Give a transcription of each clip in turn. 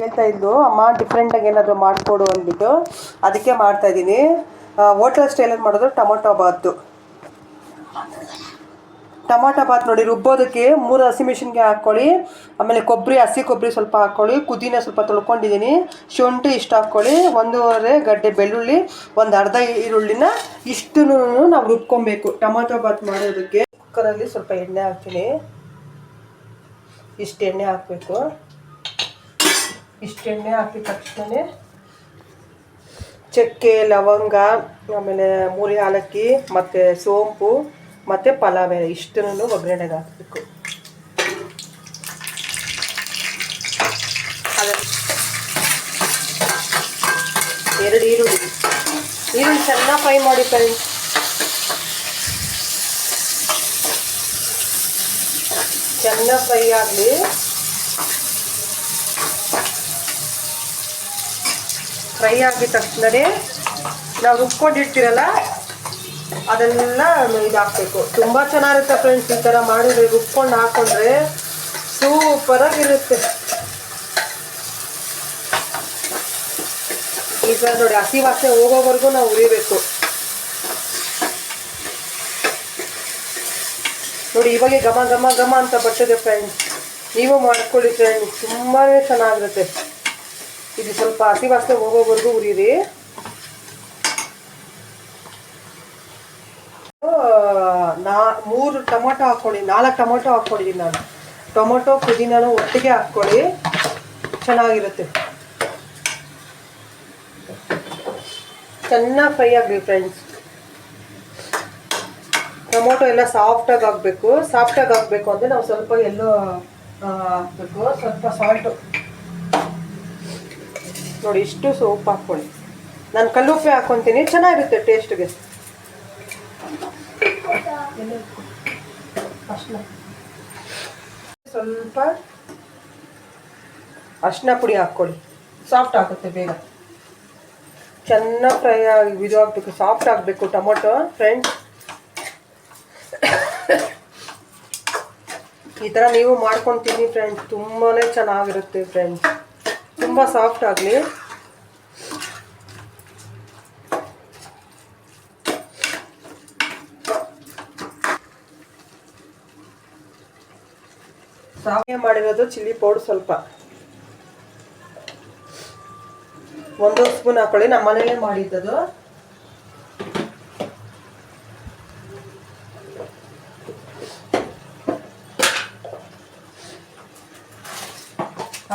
ಹೇಳ್ತಾ ಇದ್ದು ಅಮ್ಮ ಡಿಫ್ರೆಂಟಾಗಿ ಏನಾದರೂ ಮಾಡಿಕೊಡು ಅಂದ್ಬಿಟ್ಟು ಅದಕ್ಕೆ ಮಾಡ್ತಾಯಿದ್ದೀನಿ. ಹೋಟೆಲ್ ಸ್ಟೈಲಲ್ಲಿ ಮಾಡೋದು ಟೊಮೊಟೊ ಬಾತ್ ನೋಡಿ. ರುಬ್ಬೋದಕ್ಕೆ 3 ಹಸಿಮೆಣಸಿನ್ಕಾಯಿ ಹಾಕ್ಕೊಳ್ಳಿ, ಆಮೇಲೆ ಹಸಿ ಕೊಬ್ಬರಿ ಸ್ವಲ್ಪ ಹಾಕ್ಕೊಳ್ಳಿ, ಪುದೀನ ಸ್ವಲ್ಪ ತೊಳ್ಕೊಂಡಿದ್ದೀನಿ, ಶುಂಠಿ ಇಷ್ಟು ಹಾಕ್ಕೊಳ್ಳಿ, 1.5 ಗಡ್ಡೆ ಬೆಳ್ಳುಳ್ಳಿ, ಒಂದು ಅರ್ಧ ಈರುಳ್ಳಿನ ಇಷ್ಟು ನಾವು ರುಬ್ಕೊಬೇಕು ಟೊಮೊಟೊ ಬಾತ್ ಮಾಡೋದಕ್ಕೆ. ಕುಕ್ಕರಲ್ಲಿ ಸ್ವಲ್ಪ ಎಣ್ಣೆ ಹಾಕ್ತೀನಿ. ಇಷ್ಟು ಎಣ್ಣೆ ಹಾಕಬೇಕು. ಇಷ್ಟು ಎಣ್ಣೆ ಹಾಕಿದ ತಕ್ಷಣ ಚಕ್ಕೆ, ಲವಂಗ, ಆಮೇಲೆ 3 ಏಲಕ್ಕಿ ಮತ್ತು ಸೋಂಪು ಮತ್ತು ಪಲಾವ್ ಎಲೆ ಇಷ್ಟನ್ನು ಒಗ್ಗರಣೆಗೆ ಹಾಕಬೇಕು. ಅದನ್ನು 2 ಈರುಳ್ಳಿ ಚೆನ್ನಾಗಿ ಫ್ರೈ ಮಾಡಿ ಫ್ರೆಂಡ್ಸ್. ಚೆನ್ನಾಗಿ ಫ್ರೈ ಆಗಲಿ. ಫ್ರೈ ಆಗಿದ ತಕ್ಷಣವೇ ನಾವು ರುಬ್ಕೊಂಡಿರ್ತೀರಲ್ಲ ಅದನ್ನೆಲ್ಲ ಇದು ಹಾಕಬೇಕು. ತುಂಬ ಚೆನ್ನಾಗಿರುತ್ತೆ ಫ್ರೆಂಡ್ಸ್. ಈ ಥರ ಮಾಡಿದ್ರೆ ರುಬ್ಕೊಂಡು ಹಾಕ್ಕೊಂಡ್ರೆ ಸೂಪರಾಗಿರುತ್ತೆ. ಈಗ ನೋಡಿ ಹಸಿ ವಾಸನೆ ಹೋಗೋವರೆಗೂ ನಾವು ಉರಿಬೇಕು ನೋಡಿ. ಇವಾಗ ಘಮ ಘಮ ಘಮ ಅಂತ ಬರ್ತದೆ ಫ್ರೆಂಡ್ಸ್. ನೀವು ಮಾಡ್ಕೊಳ್ಳಿ ಫ್ರೆಂಡ್ಸ್, ತುಂಬಾ ಚೆನ್ನಾಗಿರುತ್ತೆ. ಇದು ಸ್ವಲ್ಪ ಹಸಿ ವಾಸನೆ ಹೋಗೋವರೆಗೂ ಉರಿರಿ. 3 ಟೊಮೊಟೊ ಹಾಕ್ಕೊಳ್ಳಿ, 4 ಟೊಮೊಟೊ ಹಾಕ್ಕೊಂಡಿದ್ದೀನಿ ನಾನು. ಟೊಮೊಟೊ ಪುದೀನೂ ಒಟ್ಟಿಗೆ ಹಾಕ್ಕೊಳ್ಳಿ, ಚೆನ್ನಾಗಿರುತ್ತೆ. ಚೆನ್ನಾಗಿ ಫ್ರೈ ಆಗಲಿ ಫ್ರೆಂಡ್ಸ್. ಟೊಮೊಟೊ ಎಲ್ಲ ಸಾಫ್ಟಾಗಿ ಆಗಬೇಕು ಅಂದರೆ ನಾವು ಸ್ವಲ್ಪ ಎಲ್ಲೋ ಹಾಕಬೇಕು. ಸ್ವಲ್ಪ ಸಾಲ್ಟು ನೋಡಿ, ಇಷ್ಟು ಸೋಪ್ ಹಾಕ್ಕೊಳ್ಳಿ. ನಾನು ಕಲ್ಲುಪ್ಪೆ ಹಾಕ್ಕೊತೀನಿ, ಚೆನ್ನಾಗಿರುತ್ತೆ ಟೇಸ್ಟ್ಗೆ. ಸ್ವಲ್ಪ ಅರಿಶಿನ ಪುಡಿ ಹಾಕ್ಕೊಳ್ಳಿ, ಸಾಫ್ಟ್ ಆಗುತ್ತೆ ಬೇಗ. ಚೆನ್ನಾಗಿ ಫ್ರೈ ಆಗಿ ಇದು ಆಗಬೇಕು, ಸಾಫ್ಟ್ ಆಗಬೇಕು ಟೊಮೊಟೊ ಫ್ರೆಂಡ್ಸ್. ಈ ಥರ ನೀವು ಮಾಡ್ಕೊಂಡು ತಿನ್ನಿ ಫ್ರೆಂಡ್ಸ್, ತುಂಬಾ ಚೆನ್ನಾಗಿರುತ್ತೆ ಫ್ರೆಂಡ್ಸ್. ತುಂಬ ಸಾಫ್ಟ್ ಆಗಲಿ. ಸಾವೇ ಮಾಡಿರೋದು ಚಿಲ್ಲಿ ಪೌಡರ್ ಸ್ವಲ್ಪ 1 ಸ್ಪೂನ್ ಹಾಕೊಳ್ಳಿ. ನಮ್ಮ ಮನೇಲೇ ಮಾಡಿದ್ದದು.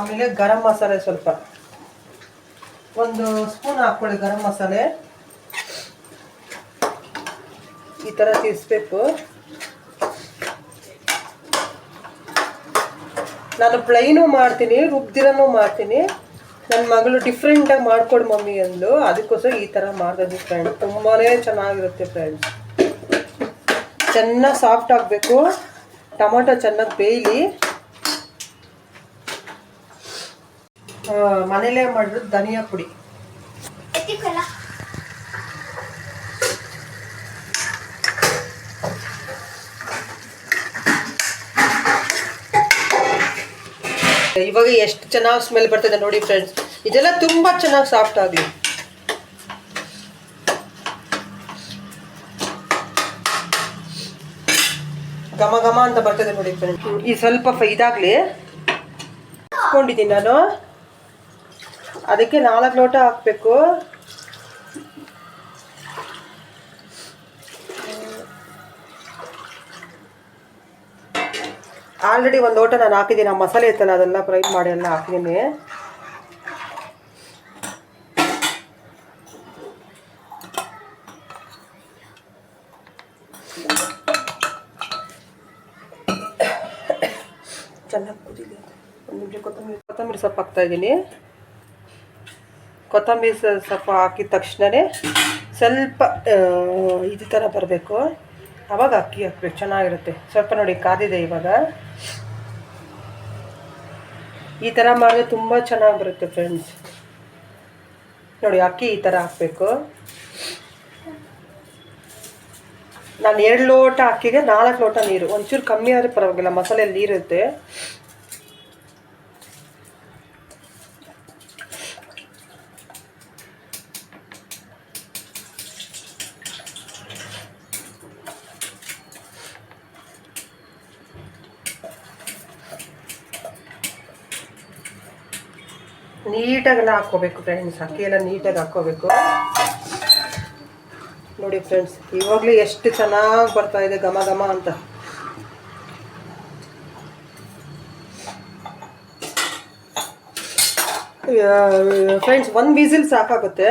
ಆಮೇಲೆ ಗರಂ ಮಸಾಲೆ ಸ್ವಲ್ಪ 1 ಸ್ಪೂನ್ ಹಾಕ್ಕೊಳ್ಳಿ. ಗರಂ ಮಸಾಲೆ ಈ ಥರ ತಿರ್ಸ್ಬೇಕು. ನಾನು ಪ್ಲೈನು ಮಾಡ್ತೀನಿ, ರುಬ್ದಿರನೂ ಮಾಡ್ತೀನಿ. ನನ್ನ ಮಗಳು ಡಿಫ್ರೆಂಟಾಗಿ ಮಾಡ್ಕೊಡು ಮಮ್ಮಿ ಅಂದು, ಅದಕ್ಕೋಸ್ಕರ ಈ ಥರ ಮಾಡೋದು ಫ್ರೆಂಡ್ಸ್. ತುಂಬಾ ಚೆನ್ನಾಗಿರುತ್ತೆ ಫ್ರೆಂಡ್ಸ್. ಚೆನ್ನಾಗಿ ಸಾಫ್ಟ್ ಆಗಬೇಕು, ಟೊಮೊಟೊ ಚೆನ್ನಾಗಿ ಬೇಯಲಿ. ಮನೇಲೇ ಮಾಡಿರೋದು ಧನಿಯಾ ಪುಡಿ ಇವಾಗ ಎಷ್ಟು ಚೆನ್ನಾಗಿ ಸ್ಮೆಲ್ ಬರ್ತದೆ ನೋಡಿ ಫ್ರೆಂಡ್ಸ್. ಇದೆಲ್ಲ ತುಂಬ ಚೆನ್ನಾಗಿ ಸಾಫ್ಟ್ ಆಗಲಿ. ಘಮ ಘಮ ಅಂತ ಬರ್ತದೆ ನೋಡಿ ಫ್ರೆಂಡ್ಸ್. ಈ ಸ್ವಲ್ಪ ಇದಾಗಲಿ ಹಾಕ್ಕೊಂಡಿದ್ದೀನಿ ನಾನು. ಅದಕ್ಕೆ 4 ಲೋಟ ಹಾಕಬೇಕು. ಆಲ್ರೆಡಿ 1 ಲೋಟ ನಾನು ಹಾಕಿದ್ದೀನಿ. ಆ ಮಸಾಲೆ ಇತ್ತಲ್ಲ ಅದೆಲ್ಲ ಫ್ರೈ ಮಾಡಿ ಎಲ್ಲ ಹಾಕಿದ್ದೀನಿ. ಚೆನ್ನಾಗಿ ಕುದಿಲಿ. 1 ನಿಮಿಷ ಕೊತ್ತಂಬರಿ ಸೊಪ್ಪು ಹಾಕ್ತಾಯಿದ್ದೀನಿ. ಕೊತ್ತಂಬರಿ ಸೊಪ್ಪು ಹಾಕಿದ ತಕ್ಷಣವೇ ಸ್ವಲ್ಪ ಇದು ಥರ ಬರಬೇಕು, ಆವಾಗ ಅಕ್ಕಿ ಹಾಕ್ಬೇಕು, ಚೆನ್ನಾಗಿರುತ್ತೆ. ಸ್ವಲ್ಪ ನೋಡಿ ಕಾದಿದೆ ಇವಾಗ. ಈ ಥರ ಮಾಡಿದ್ರೆ ತುಂಬ ಚೆನ್ನಾಗಿ ಬರುತ್ತೆ ಫ್ರೆಂಡ್ಸ್. ನೋಡಿ ಅಕ್ಕಿ ಈ ಥರ ಹಾಕಬೇಕು. ನಾನು 2 ಲೋಟ ಅಕ್ಕಿಗೆ 4 ಲೋಟ ನೀರು. ಒಂಚೂರು ಕಮ್ಮಿ ಆದರೆ ಪರವಾಗಿಲ್ಲ, ಮಸಾಲೆಯಲ್ಲಿ ನೀರಿರುತ್ತೆ. ನೀಟಾಗೆಲ್ಲ ಹಾಕ್ಕೋಬೇಕು ಫ್ರೆಂಡ್ಸ್. ಅಕ್ಕಿ ಎಲ್ಲ ನೀಟಾಗಿ ಹಾಕ್ಕೋಬೇಕು. ನೋಡಿ ಫ್ರೆಂಡ್ಸ್, ಇವಾಗಲೂ ಎಷ್ಟು ಚೆನ್ನಾಗಿ ಬರ್ತಾ ಇದೆ ಘಮ ಘಮ ಅಂತ. ಫ್ರೆಂಡ್ಸ್, 1 ವಿಸಿಲ್ ಸಾಕಾಗುತ್ತೆ.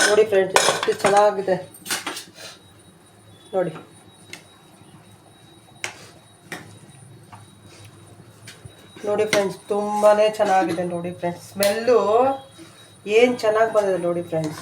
ನೋಡಿ ಫ್ರೆಂಡ್ಸ್, ಎಷ್ಟು ಚೆನ್ನಾಗಿದೆ ನೋಡಿ. ನೋಡಿ ಫ್ರೆಂಡ್ಸ್, ತುಂಬಾ ಚೆನ್ನಾಗಿದೆ ನೋಡಿ ಫ್ರೆಂಡ್ಸ್. ಸ್ಮೆಲ್ಲು ಏನು ಚೆನ್ನಾಗಿ ಬಂದಿದೆ ನೋಡಿ ಫ್ರೆಂಡ್ಸ್.